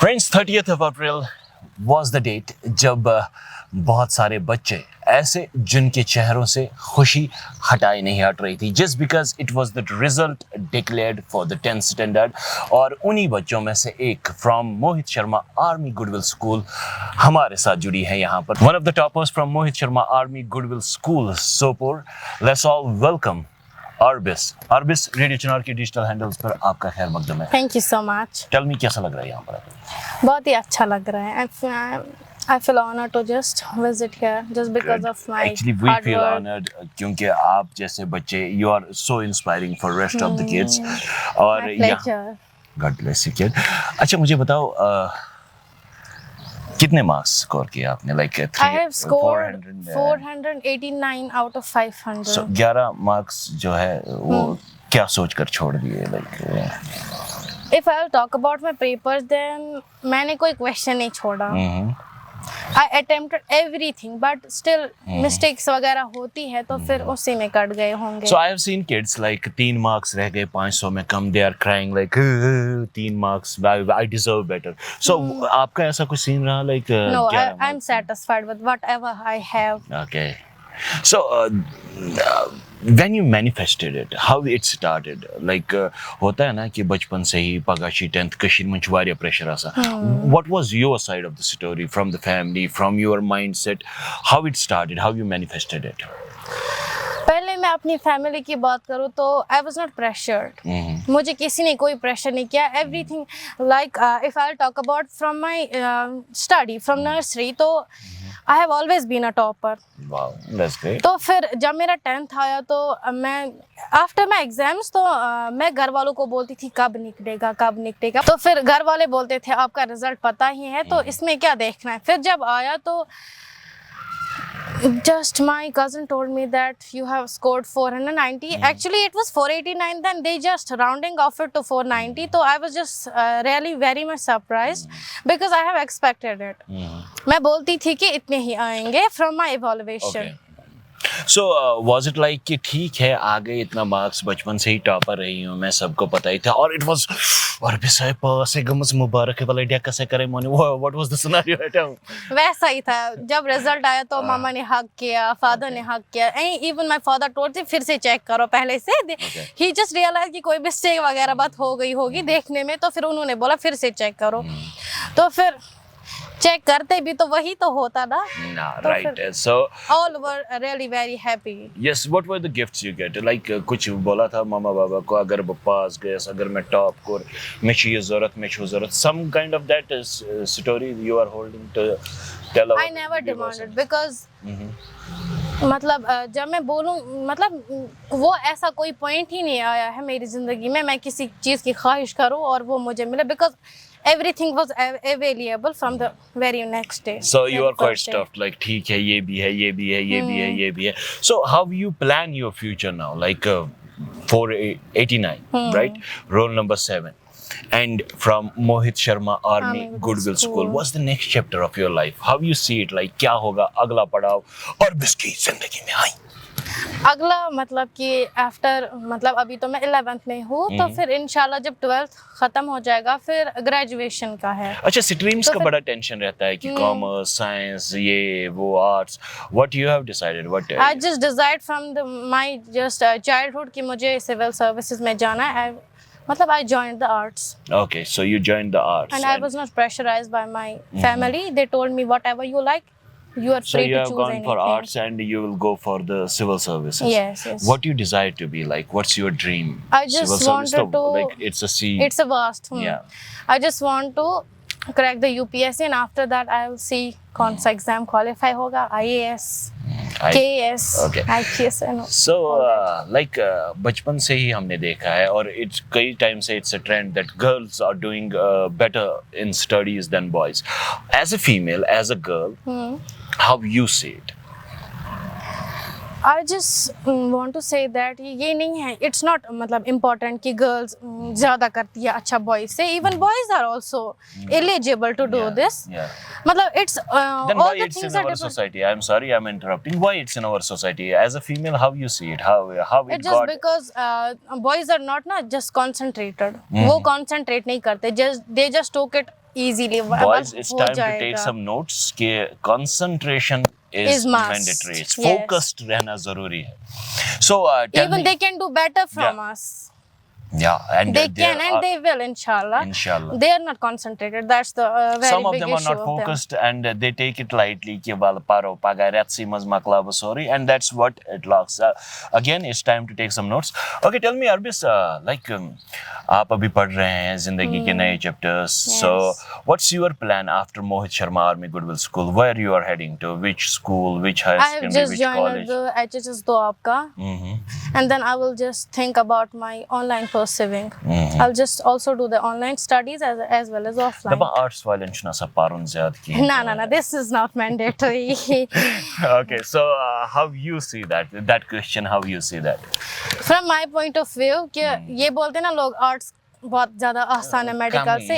Friends 30th of April was the date जब बहुत सारे बच्चे ऐसे जिनके चेहरों से खुशी हटाई नहीं हट रही थी just because it was the result declared for the 10th standard। और उन्हीं बच्चों में से एक from Mohit Sharma army goodwill school हमारे साथ जुड़ी है यहाँ पर। One of the toppers from Mohit Sharma army goodwill school Sopore. Let's all welcome आरबिस। आरबिस रेडियो चिनार के डिजिटल हैंडल्स पर आपका खैर मकदम है। Thank you so much. Tell me कैसा लग रहा है यहाँ पर? बहुत ही अच्छा लग रहा है। I feel honored to just visit here just because of my Actually, we hard feel work. honored क्योंकि आप जैसे बच्चे you are so inspiring for rest of the kids। और My pleasure. God bless you kid। अच्छा मुझे बताओ कितने marks score किए आपने? Like I have scored 489 out of 500. So 11 marks जो है वो क्या सोचकर छोड़ दिए? Like If I'll talk about my papers, then मैंने कोई question नहीं छोड़ा। I attempted everything, but still mistakes वगैरह होती है तो फिर उसी में कट गए होंगे। So I have seen kids like 3 marks रह गए 500 में कम, they are crying like 3 marks I deserve better। So आपका ऐसा कुछ सीन रहा like? No, I'm satisfied with whatever I have. Okay। So when you manifested it, how it started? Like होता है ना कि बचपन से ही पगाशी 10th कशीर में वारिया प्रेशर आसा। What was your side of the story from the family, from your mindset? How it started? How you manifested it? पहले मैं अपनी फैमिली की बात करूँ तो आई वॉज नॉट प्रेशर्ड। मुझे किसी ने कोई प्रेशर नहीं किया। Everything like if I talk about from my study from nursery तो I have always been a topper. Wow, that's great। तो फिर जब मेरा 10th आया तो मैं आफ्टर माई एग्जाम्स तो मैं घर वालों को बोलती थी कब निकलेगा कब निकलेगा। तो फिर घर वाले बोलते थे आपका रिजल्ट पता ही है तो इसमें क्या देखना है। फिर जब आया तो just my cousin told me that you have scored 490। Actually it was 489, then they just rounding off it to 490। So I was just really very much surprised because I have expected it। मैं बोलती थी कि इतने ही आएंगे from my evaluation। Okay। So was it like कि ठीक है आ गए इतना मार्क्स, बचपन से ही टॉपर रही हूँ मैं, सबको पता ही था और it was और भी सारे पास एक गमस मुबारक है वाला कैसे करे Moni. What was the scenario at home? वैसा ही था। जब रिजल्ट आया तो मामा ने हक किया, फादर ने हक किया। इवन माय फादर टोल्ड फिर से चेक करो पहले से। ही जस्ट रियलाइज कि कोई मिस्टेक वगैरह बात हो गई होगी देखने में, तो फिर उन्होंने बोला फिर से चेक करो। तो फिर चेक करते भी तो वही तो होता ना। Nah, right। So all were really very happy। yes, what were the gifts you get? Like कुछ बोला था मामा बाबा को अगर पास गए, अगर मैं टॉप को मैं चाहिए ज़रूरत में छू ज़रूरत, some kind of that is story you are holding to tell about? I never demanded because मतलब जब मैं बोलूँ मतलब वो ऐसा कोई पॉइंट ही नहीं आया है मेरी ज़िंदगी में मैं किसी चीज़ की ख्वाहिश करूँ और वो मुझे मिले because everything was available from the very next day। So you are quite stuffed like ठीक है ये भी है ये भी है ये भी है ये भी है। So how you plan your future now? Like 489 right? Roll number 7 and from Mohit Sharma Army Goodwill School। What's the next chapter of your life? How you see it? Like क्या होगा अगला पड़ाव और बिस्की जिंदगी में आई? अगला मतलब कि आफ्टर मतलब अभी तो मैं 11th में हूँ तो फिर इंशाल्लाह जब 12th खत्म हो जाएगा फिर ग्रेजुएशन का है। अच्छा स्ट्रीम्स का बड़ा टेंशन रहता है कि कॉमर्स साइंस ये वो arts. What you have decided? What I just decide from my just childhood कि मुझे सिविल सर्विसेज में जाना है। मतलब I joined the arts। Okay, so you joined the arts and I was not pressurized by my family। They told me whatever you like you are so free you to have choose gone anything। for arts and you will go for the civil services। yes what you desire to be like? What's your dream? I just civil wanted service, to like it's a C। it's a vast yeah I just want to crack the UPSC and after that I will see कौन सा exam qualify होगा IAS KS IPS and so like बचपन से ही हमने देखा है और it's कई टाइम से it's a trend that girls are doing better in studies than boys। as a female, as a girl, how you see it? I just want to say that ये नहीं है it's not मतलब important कि girls ज़्यादा करती है अच्छा boys से। even boys are also eligible to do this। मतलब it's then all why the it's things in are our different। society? I'm sorry I'm interrupting। why it's in our society? as a female, how you see it? how it It's just got because boys are not just concentrated। वो concentrate नहीं करते। they just took it easily Boys, it's हो time to take जाएगा. some notes कि concentration is Is must. mandatory. It's Yes. focused रहना जरूरी है. So tell Even me, they can do better from Yeah. us. yeah, and They there can and are, they will, inshallah. inshallah. They are not concentrated. That's the very Some of big them are issue not of them. focused and they take it lightly कि वाल पारो पगा रेत्सी मज मकलाब sorry, and that's what it lacks. Again, it's time to take some notes. Okay, tell me, Arbis, like आप अभी पढ़ रहे हैं जिंदगी के नए chapters. So what's your plan after Mohit Sharma Army Goodwill School? Where you are heading to? Which school? Which high I have secondary? just Which joined college? the HHS Doabka, and then I will just think about my online pursuing. I'll just also do the online studies as well as offline. दबा arts वाले छुना सा पारुन ज़्यादा की. No, this is not mandatory. Okay, so how you see that question? How you see that? From my point of view, कि ये बोलते हैं ना लोग arts बहुत ज़्यादा आसान है मेडिकल से.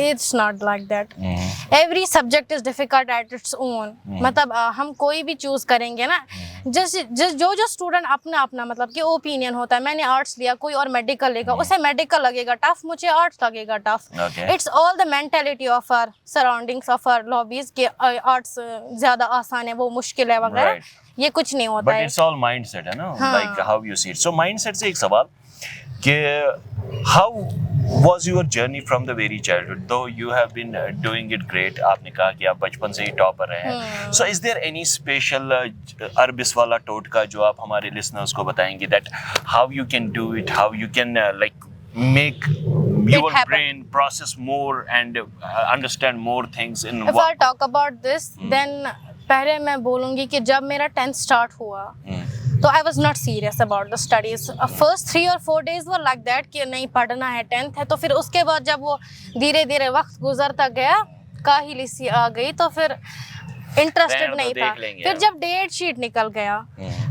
It's not like that. Every subject is difficult at its own. मतलब हम कोई भी चूज करेंगे ना, जो स्टूडेंट अपना मतलब कि ओपिनियन होता है. मैंने आर्ट्स लिया, कोई और मेडिकल लेगा, उसे मेडिकल लगेगा टफ, मुझे आर्ट्स लगेगा tough. It's all the mentality of our surroundings of our lobbies कि आर्ट्स ज्यादा आसान है, वो मुश्किल है वगैरह. ये कुछ नहीं होता है. But it's all mindset, है ना? Like how you see it. So mindset से एक सवाल कि how was your journey from the very childhood? Though you have been doing it great, आपने कहा कि आप बचपन से ही टॉपर रहे हैं. So is there any special अरबिस वाला टोटका जो आप हमारे listeners को बताएंगे that how you can do it, how you can like make your brain process more and understand more things in If I talk about this, then पहले मैं बोलूँगी कि जब मेरा 10th स्टार्ट हुआ तो I was not serious about the studies. First 3 or 4 days were like that कि नहीं पढ़ना है, 10th है. तो फिर उसके बाद जब वो धीरे धीरे वक्त गुजरता गया, काहिली सी आ गई, तो फिर इंटरेस्टेड नहीं था. फिर जब डेट शीट निकल गया,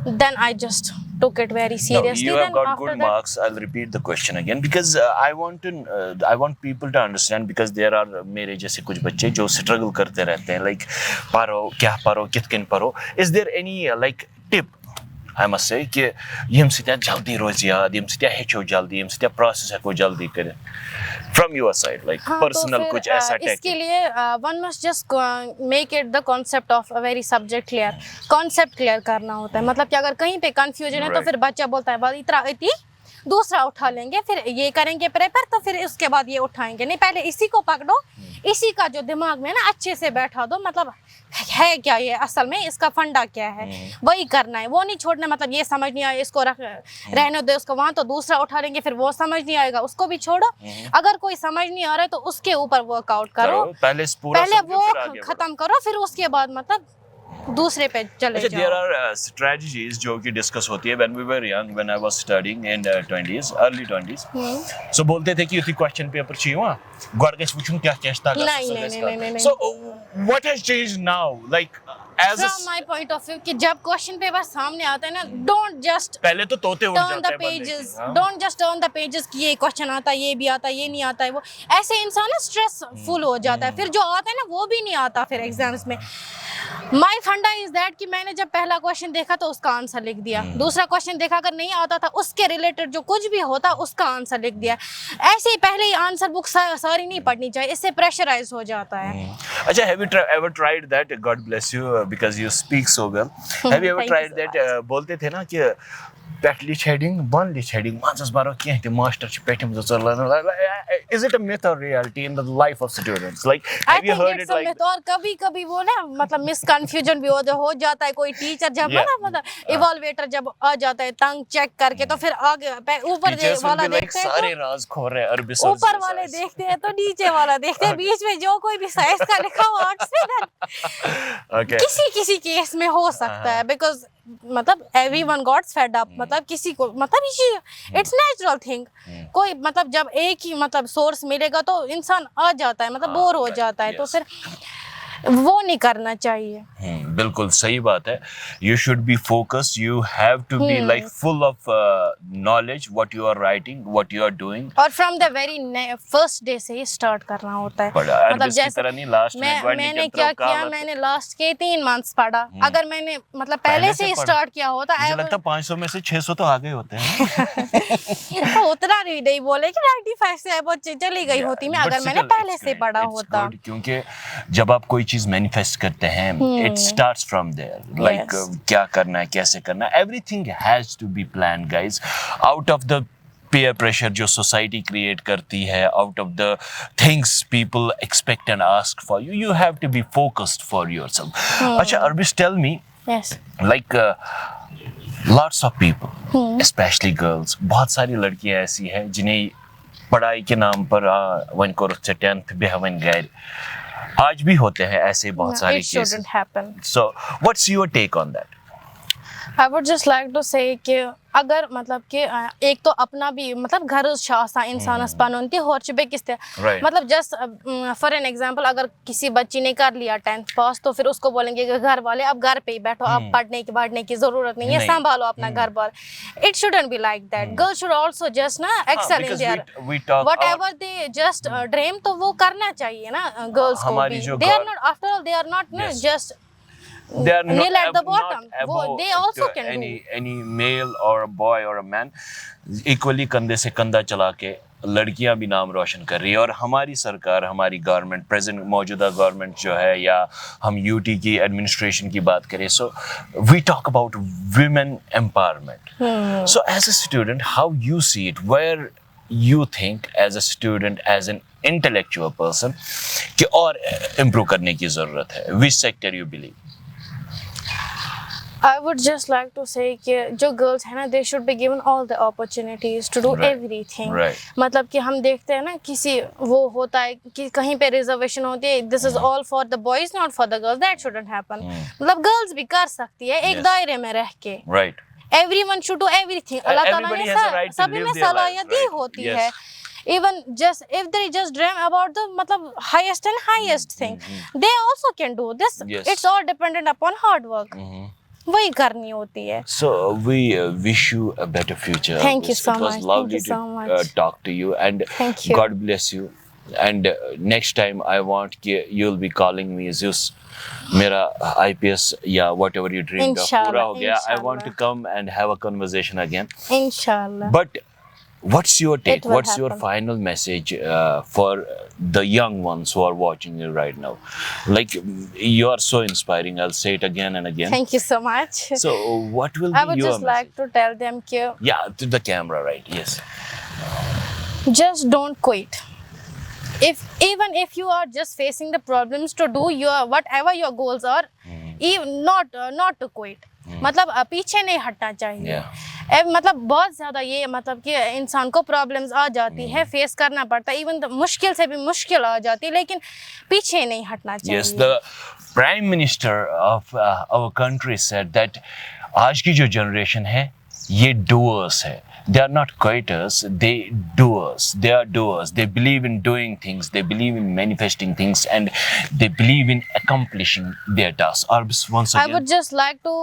then I just took it very seriously. No, you have then got good marks. I'll repeat the question again because I want people to understand because there are मेरे जैसे कुछ बच्चे जो struggle करते रहते हैं like पढ़ो क्या पढ़ो कितकिन पढ़ो. Is there any like tip I must say कि यम सित्या जल्दी रोज याद, यम सित्या हेचो जल्दी, यम सित्या process है को जल्दी करे from your side like personal तो कुछ ऐसा tactic. इसके लिए one must just make it the concept of a very subject clear. concept clear करना होता है. मतलब कि अगर कहीं पे confusion है तो फिर बच्चा बोलता है बस इतना इतनी दूसरा उठा लेंगे, फिर ये करेंगे प्रेपर, तो फिर उसके बाद ये उठाएंगे. नहीं, पहले इसी को पकड़ो, इसी का जो दिमाग में ना अच्छे से बैठा दो. मतलब है क्या ये असल में, इसका फंडा क्या है, वही करना है. वो नहीं छोड़ना मतलब ये समझ नहीं आया इसको रहने दो, उसको वहां तो दूसरा उठा लेंगे, फिर वो समझ नहीं आएगा उसको भी छोड़ो. अगर कोई समझ नहीं आ रहा है तो उसके ऊपर वर्कआउट करो. पहले वो खत्म करो, फिर उसके बाद मतलब दूसरे पे चले जाओ. There are strategies जो कि डिस्कस होती है when we were young, when I was studying in 20s, early 20s. So बोलते थे कि उसी क्वेश्चन पेपर चाहिए वहाँ गौर के पूछूं क्या चेष्टा कर. नहीं. So what has changed now? Like as from my point of view कि जब क्वेश्चन पेपर सामने आता है ना, don't just पहले तो तोते उड़ turn जाते the pages. Don't just turn the pages कि ये क्वेश्चन आता है, ये भी आता है, ये नहीं आता है. वो ऐसे इंसान ना स्ट्रेस फुल हो जाता है. फिर जो आता है ना वो भी नहीं आता फिर एग्जाम्स में. माई फंडा इज दैट कि मैंने जब पहला क्वेश्चन देखा तो उसका आंसर लिख दिया, दूसरा क्वेश्चन देखा अगर नहीं आता था उसके रिलेटेड जो कुछ भी होता उसका आंसर लिख दिया. ऐसे ही पहले ही आंसर बुक सारी नहीं पढ़नी चाहिए, इससे प्रेशराइज हो जाता है. अच्छा, have you ever tried that? God bless you because you speak so well. Have you ever tried that? बोलते थे ना कि पेटली शेडिंग बनली शेडिंग मांसस बारो क्या है मास्टर ची पेटम जो चलना. Is it a myth or reality in the life of students? Like have you heard it like? और कभी वो ना मतलब मिसकंफ्यूजन भी हो जाता है. कोई टीचर जब ना मतलब इवॉल्वेटर जब आ जाता है तंग चेक करके तो फिर आगे ऊपर वाला देखते हैं सारे राज खोर रहे अरबी सर. ऊपर वाले देखते हैं तो नीचे वाला देखते हैं. बीच में जो कोई भी साइंस का लिखा हो आर्ट्स में किसी केस में हो सकता है बिकॉज मतलब everyone got fed up. मतलब किसी को मतलब इट्स नेचुरल थिंग. कोई मतलब जब एक ही मतलब सोर्स मिलेगा तो इंसान आ जाता है मतलब बोर हो जाता है. तो फिर वो नहीं करना चाहिए। बिल्कुल सही बात है। You should be focused, you have to be like full of knowledge what you are writing, what you are doing, और from the very first day से ही स्टार्ट करना होता है। मतलब जैसे तरह नहीं लास्ट मैंने क्या किया, मैंने लास्ट के 3 मंथ्स पढ़ा। अगर मैंने मतलब पहले से ही स्टार्ट किया होता, मुझे लगता है 500 में से 600 तो आगे होते हैं। तो उतना नहीं बोले कि 95 से अब चली गई होती मैं, अगर मैंने पहले से पढ़ा होता। क्योंकि जब आप कोई चीज मैनिफेस्ट करते हैं, it starts from there, like क्या करना है, कैसे करना है, everything has to be plan guys, out of the peer pressure जो society create करती है, out of the things people expect and ask for you, you have to be focused for yourself. अच्छा Arbis, tell me, yes, like lots of people, especially girls, बहुत सारी लड़कियां ऐसी हैं जिन्हें पढ़ाई के नाम पर वन को 10th भी हवन गए, आज भी होते हैं ऐसे बहुत सारे it cases. shouldn't happen. So what's your take on that? I would just like to say कि अगर मतलब कि एक तो अपना भी मतलब घर शासा इंसान पनोती होच बे किस्ते, मतलब जस्ट फॉर एन एग्जांपल, अगर किसी बच्ची ने कर लिया 10th पास तो फिर उसको बोलेंगे कि घर वाले अब घर पे ही बैठो, अब पढ़ने की जरूरत नहीं है, संभालो अपना घर बार। It shouldn't be like that. Girls should also just ना excel in their whatever they just dream, तो वो करना चाहिए ना गर्ल्स को भी। They are not, after all they are not just they are nail at the not bottom. above They also can any male or a boy or a man, equally कंधे से कंधा चला के लड़कियां भी नाम रोशन कर रही है। और हमारी सरकार, हमारी गवर्नमेंट, प्रेजेंट मौजूदा गवर्नमेंट जो है, या हम यूटी की एडमिनिस्ट्रेशन की बात करें, so we talk about women empowerment. So as a student, how you see it, where you think as a student, as an intellectual person, कि और improve करने की जरूरत है? Which sector you believe? I would just like to say कि जो girls है ना, they should be given all the opportunities to do everything. मतलब कि हम देखते हैं ना, किसी वो होता है कि कहीं पे रिजर्वेशन होती है, this is all for the boys, not for the girls. That shouldn't happen. मतलब girls भी कर सकती है एक दायरे में रह के। Right. Everyone should do everything. अल्लाह ताला ने सभी में सलाहियत दी होती है। Even just if they just dream about the मतलब highest thing, they also can do this. It's all dependent upon hard work. वही करनी होती है। So we wish you a better future. Thank you so much. It was lovely to talk to you, and God bless you. And next time I want you'll be calling me Zeus. मेरा IPS या whatever you dreamed of पूरा हो गया. I want to come and have a conversation again. Inshallah. But what's your take? What's your final message for the young ones who are watching you right now? Like, you are so inspiring. I'll say it again and again. Thank you so much. So what will be your message? I would just like to tell them कि yeah, to the camera, right? Yes. Just don't quit. Even if you are just facing the problems, to do your whatever your goals are, even not to quit. मतलब पीछे नहीं हटना चाहिए। मतलब बहुत ज़्यादा ये मतलब कि इंसान को प्रॉब्लम्स आ जाती है, फेस करना पड़ता है, इवन मुश्किल से भी मुश्किल आ जाती है, लेकिन पीछे नहीं हटना चाहिए। Yes, the Prime Minister of our country said that आज की जो जनरेशन है ये doers है। They are not quitters, they doers. They are doers. They believe in doing things. They believe in manifesting things, and they believe in accomplishing their tasks. Arbis, once again, I would just like to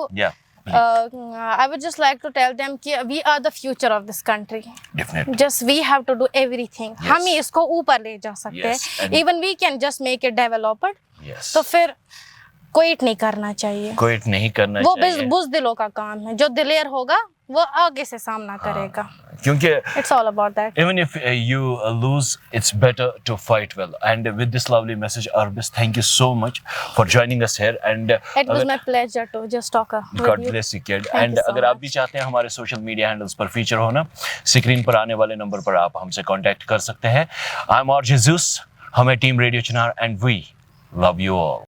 I would just like to tell them कि we are the future of this country. Definitely. Just we have to do everything. हम ही इसको ऊपर ले जा सकते हैं. Even we can just make it developed. Yes. तो फिर क्विट नहीं करना चाहिए। क्विट नहीं करना चाहिए। वो बुज़दिलों का काम है। जो दिलेर होगा वो आगे से सामना करेगा। क्योंकि it's all about that. Even if you lose, it's better to fight well. And with this lovely message, Arbis, thank you so much for joining us here. And it was my pleasure to just talk with God you. bless you, kid. And अगर आप भी चाहते हैं हमारे social media handles पर feature होना, screen पर आने वाले नंबर पर आप हमसे कांटेक्ट कर सकते हैं। I'm RJ Zeus, हमें team radio Chinar, and we love you all.